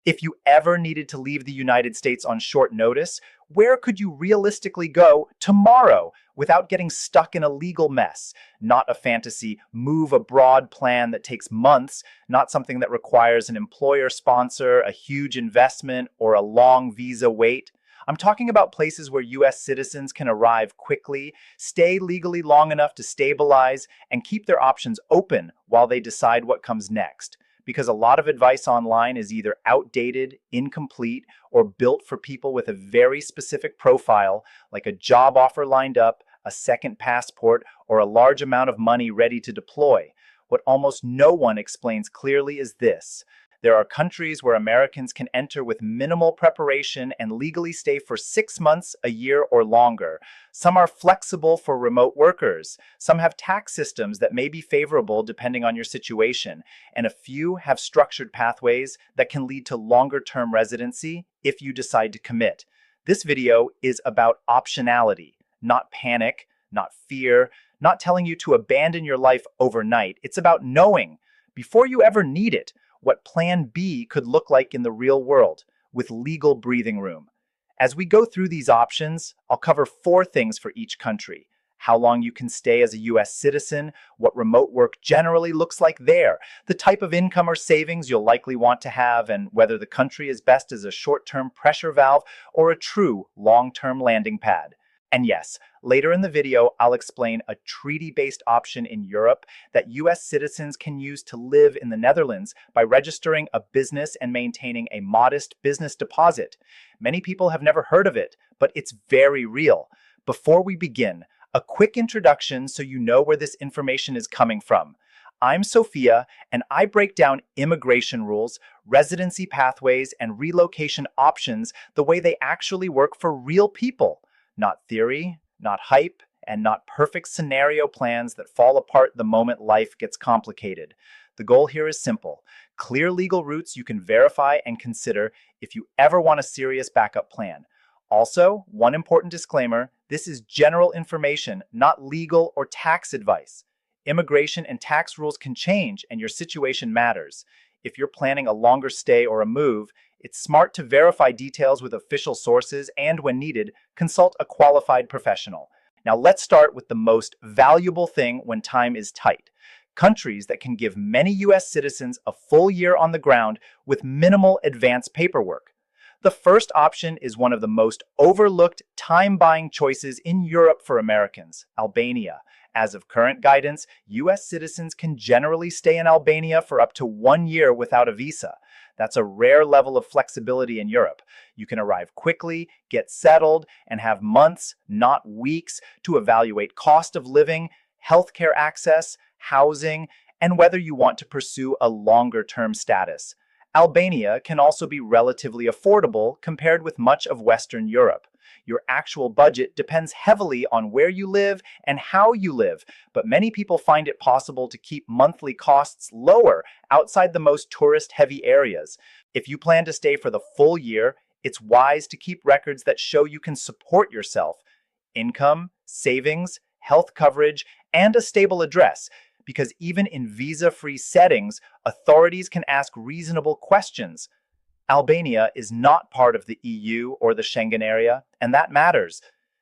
If you ever needed to leave the United States on short notice, where could you realistically go tomorrow without getting stuck in a legal mess? Not a fantasy move abroad plan that takes months, not something that requires an employer sponsor, a huge investment, or a long visa wait. I'm talking about places where US citizens can arrive quickly, stay legally long enough to stabilize, and keep their options open while they decide what comes next. Because a lot of advice online is either outdated, incomplete, or built for people with a very specific profile, like a job offer lined up, a second passport, or a large amount of money ready to deploy. What almost no one explains clearly is this: there are countries where Americans can enter with minimal preparation and legally stay for 6 months, a year, or longer. Some are flexible for remote workers. Some have tax systems that may be favorable depending on your situation. And a few have structured pathways that can lead to longer-term residency if you decide to commit. This video is about optionality, not panic, not fear, not telling you to abandon your life overnight. It's about knowing, before you ever need it, what Plan B could look like in the real world, with legal breathing room. As we go through these options, I'll cover 4 things for each country: how long you can stay as a US citizen, what remote work generally looks like there, the type of income or savings you'll likely want to have, and whether the country is best as a short-term pressure valve or a true long-term landing pad. And yes, later in the video, I'll explain a treaty-based option in Europe that US citizens can use to live in the Netherlands by registering a business and maintaining a modest business deposit. Many people have never heard of it, but it's very real. Before we begin, a quick introduction so you know where this information is coming from. I'm Sophia, and I break down immigration rules, residency pathways, and relocation options the way they actually work for real people. Not theory, not hype, and not perfect scenario plans that fall apart the moment life gets complicated. The goal here is simple: clear legal routes you can verify and consider if you ever want a serious backup plan. Also, one important disclaimer: this is general information, not legal or tax advice. Immigration and tax rules can change, and your situation matters. If you're planning a longer stay or a move, it's smart to verify details with official sources and, when needed, consult a qualified professional. Now let's start with the most valuable thing when time is tight: countries that can give many US citizens a full year on the ground with minimal advance paperwork. The first option is one of the most overlooked time-buying choices in Europe for Americans: Albania. As of current guidance, US citizens can generally stay in Albania for up to 1 year without a visa. That's a rare level of flexibility in Europe. You can arrive quickly, get settled, and have months, not weeks, to evaluate cost of living, healthcare access, housing, and whether you want to pursue a longer-term status. Albania can also be relatively affordable compared with much of Western Europe. Your actual budget depends heavily on where you live and how you live, but many people find it possible to keep monthly costs lower outside the most tourist-heavy areas. If you plan to stay for the full year, it's wise to keep records that show you can support yourself: income, savings, health coverage, and a stable address. Because even in visa-free settings, authorities can ask reasonable questions. Albania is not part of the EU or the Schengen area, and that matters.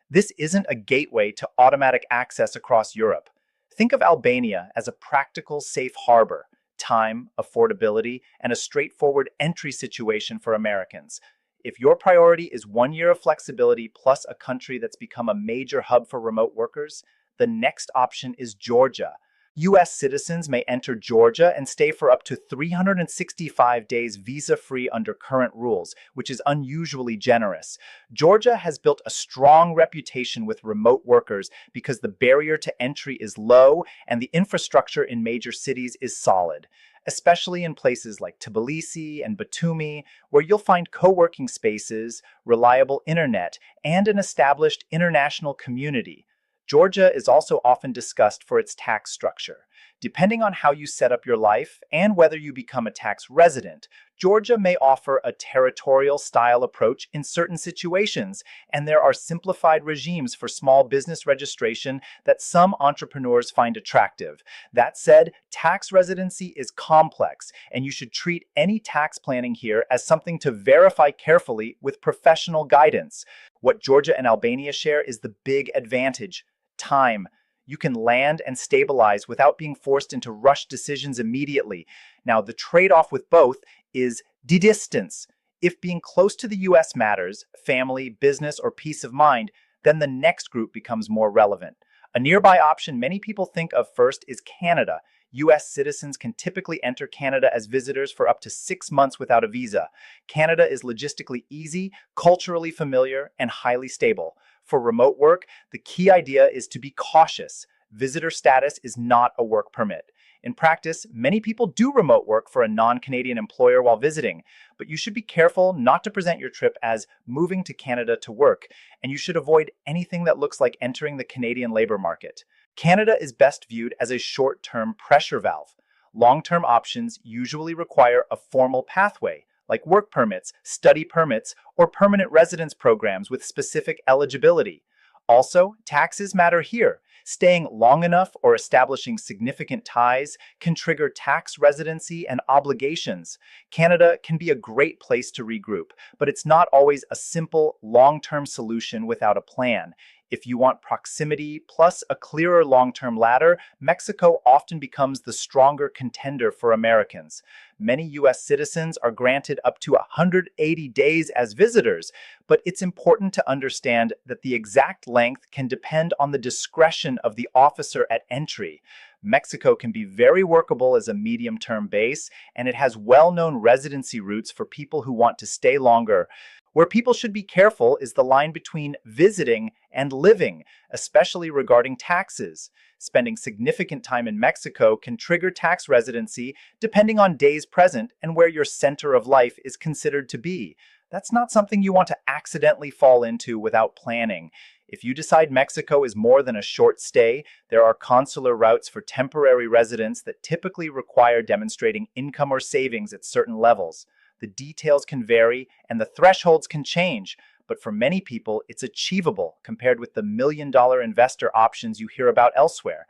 This isn't a gateway to automatic access across Europe. Think of Albania as a practical safe harbor: time, affordability, and a straightforward entry situation for Americans. If your priority is 1 year of flexibility plus a country that's become a major hub for remote workers, the next option is Georgia. US citizens may enter Georgia and stay for up to 365 days visa-free under current rules, which is unusually generous. Georgia has built a strong reputation with remote workers because the barrier to entry is low and the infrastructure in major cities is solid, especially in places like Tbilisi and Batumi, where you'll find co-working spaces, reliable internet, and an established international community. Georgia is also often discussed for its tax structure. Depending on how you set up your life and whether you become a tax resident, Georgia may offer a territorial style approach in certain situations, and there are simplified regimes for small business registration that some entrepreneurs find attractive. That said, tax residency is complex, and you should treat any tax planning here as something to verify carefully with professional guidance. What Georgia and Albania share is the big advantage: time. You can land and stabilize without being forced into rushed decisions immediately. Now, the trade off with both is the distance. If being close to the US matters, family, business, or peace of mind, then the next group becomes more relevant. A nearby option many people think of first is Canada. US citizens can typically enter Canada as visitors for up to 6 months without a visa. Canada is logistically easy, culturally familiar, and highly stable. For remote work, the key idea is to be cautious. Visitor status is not a work permit. In practice, many people do remote work for a non-Canadian employer while visiting, but you should be careful not to present your trip as moving to Canada to work, and you should avoid anything that looks like entering the Canadian labor market. Canada is best viewed as a short-term pressure valve. Long-term options usually require a formal pathway, like work permits, study permits, or permanent residence programs with specific eligibility. Also, taxes matter here. Staying long enough or establishing significant ties can trigger tax residency and obligations. Canada can be a great place to regroup, but it's not always a simple, long-term solution without a plan. If you want proximity plus a clearer long-term ladder, Mexico often becomes the stronger contender for Americans. Many US citizens are granted up to 180 days as visitors, but it's important to understand that the exact length can depend on the discretion of the officer at entry. Mexico can be very workable as a medium-term base, and it has well-known residency routes for people who want to stay longer. Where people should be careful is the line between visiting and living, especially regarding taxes. Spending significant time in Mexico can trigger tax residency depending on days present and where your center of life is considered to be. That's not something you want to accidentally fall into without planning. If you decide Mexico is more than a short stay, there are consular routes for temporary residents that typically require demonstrating income or savings at certain levels. The details can vary and the thresholds can change, but for many people, it's achievable compared with the million-dollar investor options you hear about elsewhere.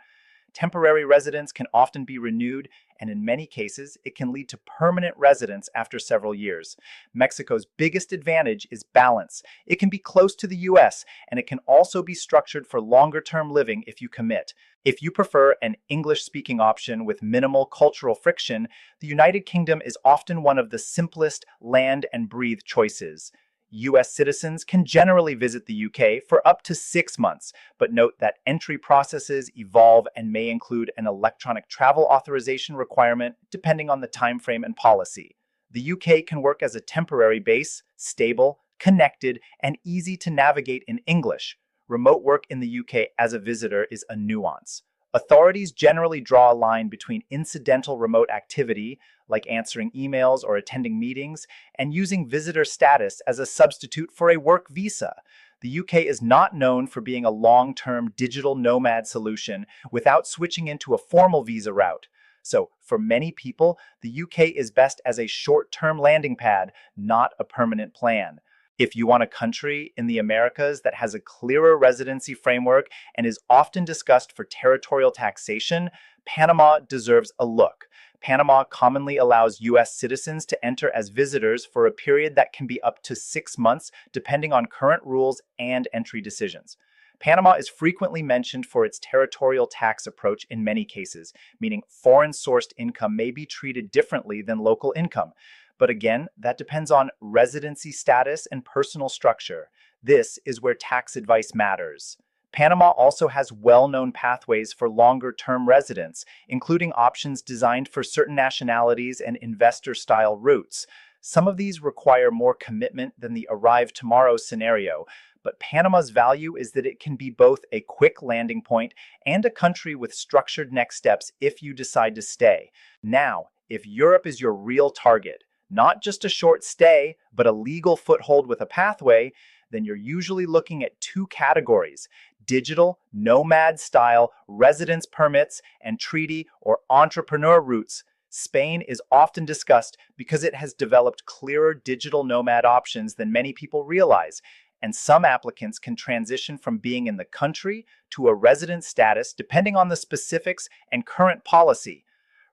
Temporary residence can often be renewed, and in many cases, it can lead to permanent residence after several years. Mexico's biggest advantage is balance. It can be close to the US, and it can also be structured for longer-term living if you commit. If you prefer an English-speaking option with minimal cultural friction, the United Kingdom is often one of the simplest land and breathe choices. US citizens can generally visit the UK for up to 6 months, but note that entry processes evolve and may include an electronic travel authorization requirement depending on the time frame and policy. The UK can work as a temporary base, stable, connected, and easy to navigate in English. Remote work in the UK as a visitor is a nuance. Authorities generally draw a line between incidental remote activity, like answering emails or attending meetings, and using visitor status as a substitute for a work visa. The UK is not known for being a long-term digital nomad solution without switching into a formal visa route. So, for many people, the UK is best as a short-term landing pad, not a permanent plan. If you want a country in the Americas that has a clearer residency framework and is often discussed for territorial taxation, Panama deserves a look. Panama commonly allows US citizens to enter as visitors for a period that can be up to 6 months, depending on current rules and entry decisions. Panama is frequently mentioned for its territorial tax approach in many cases, meaning foreign-sourced income may be treated differently than local income. But again, that depends on residency status and personal structure. This is where tax advice matters. Panama also has well-known pathways for longer-term residents, including options designed for certain nationalities and investor-style routes. Some of these require more commitment than the arrive tomorrow scenario, but Panama's value is that it can be both a quick landing point and a country with structured next steps if you decide to stay. Now, if Europe is your real target, not just a short stay, but a legal foothold with a pathway, then you're usually looking at two categories: digital, nomad style, residence permits, and treaty or entrepreneur routes. Spain is often discussed because it has developed clearer digital nomad options than many people realize, and some applicants can transition from being in the country to a resident status depending on the specifics and current policy.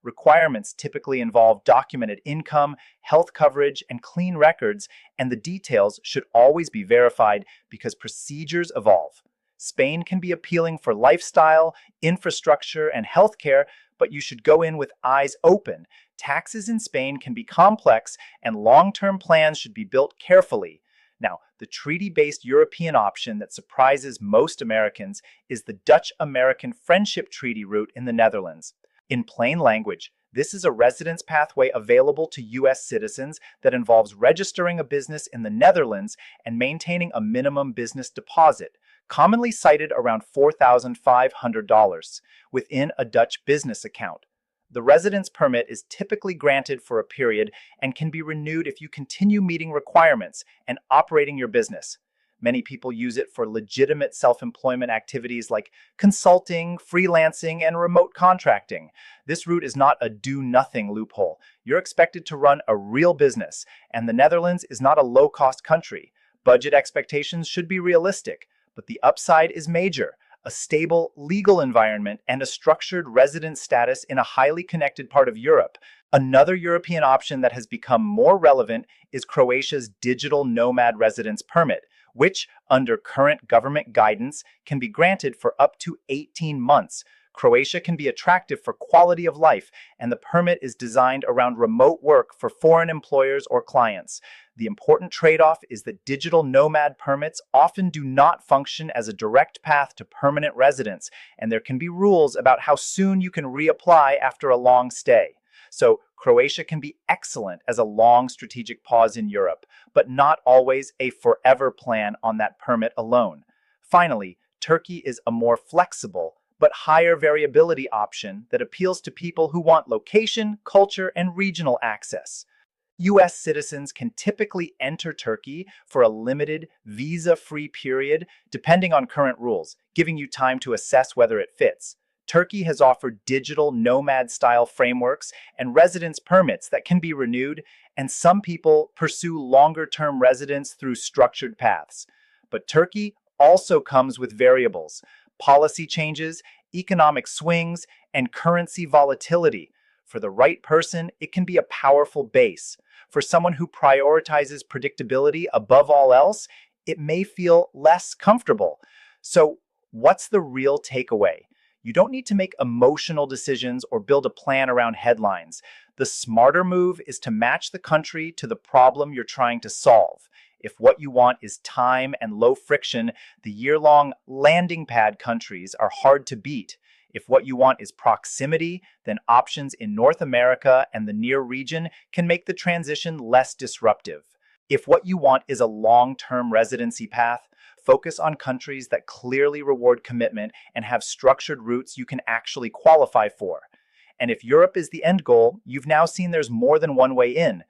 Requirements typically involve documented income, health coverage, and clean records, and the details should always be verified because procedures evolve. Spain can be appealing for lifestyle, infrastructure, and healthcare, but you should go in with eyes open. Taxes in Spain can be complex, and long-term plans should be built carefully. Now, the treaty-based European option that surprises most Americans is the Dutch-American Friendship Treaty route in the Netherlands. In plain language, this is a residence pathway available to U.S. citizens that involves registering a business in the Netherlands and maintaining a minimum business deposit, commonly cited around $4,500, within a Dutch business account. The residence permit is typically granted for a period and can be renewed if you continue meeting requirements and operating your business. Many people use it for legitimate self-employment activities like consulting, freelancing, and remote contracting. This route is not a do-nothing loophole. You're expected to run a real business, and the Netherlands is not a low-cost country. Budget expectations should be realistic, but the upside is major: a stable legal environment and a structured resident status in a highly connected part of Europe. Another European option that has become more relevant is Croatia's digital nomad residence permit, which, under current government guidance, can be granted for up to 18 months. Croatia can be attractive for quality of life, and the permit is designed around remote work for foreign employers or clients. The important trade-off is that digital nomad permits often do not function as a direct path to permanent residence, and there can be rules about how soon you can reapply after a long stay. So, Croatia can be excellent as a long strategic pause in Europe, but not always a forever plan on that permit alone. Finally, Turkey is a more flexible but higher variability option that appeals to people who want location, culture, and regional access. U.S. citizens can typically enter Turkey for a limited, visa-free period, depending on current rules, giving you time to assess whether it fits. Turkey has offered digital nomad-style frameworks and residence permits that can be renewed, and some people pursue longer-term residence through structured paths. But Turkey also comes with variables: policy changes, economic swings, and currency volatility. For the right person, it can be a powerful base. For someone who prioritizes predictability above all else, it may feel less comfortable. So, what's the real takeaway? You don't need to make emotional decisions or build a plan around headlines. The smarter move is to match the country to the problem you're trying to solve. If what you want is time and low friction, the year-long landing pad countries are hard to beat. If what you want is proximity, then options in North America and the near region can make the transition less disruptive. If what you want is a long-term residency path, focus on countries that clearly reward commitment and have structured routes you can actually qualify for. And if Europe is the end goal, you've now seen there's more than one way in,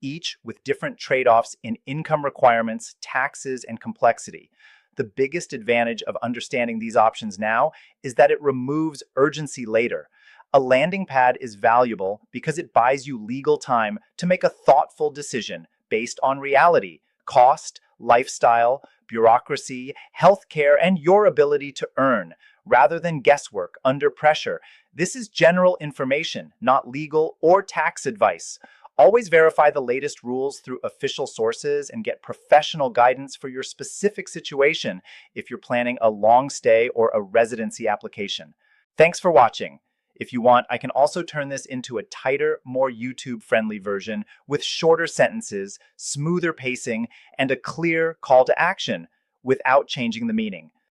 each with different trade-offs in income requirements, taxes, and complexity. The biggest advantage of understanding these options now is that it removes urgency later. A landing pad is valuable because it buys you legal time to make a thoughtful decision based on reality, cost, lifestyle, bureaucracy, healthcare, and your ability to earn, rather than guesswork under pressure. This is general information, not legal or tax advice. Always verify the latest rules through official sources and get professional guidance for your specific situation if you're planning a long stay or a residency application. Thanks for watching. If you want, I can also turn this into a tighter, more YouTube-friendly version with shorter sentences, smoother pacing, and a clear call to action without changing the meaning.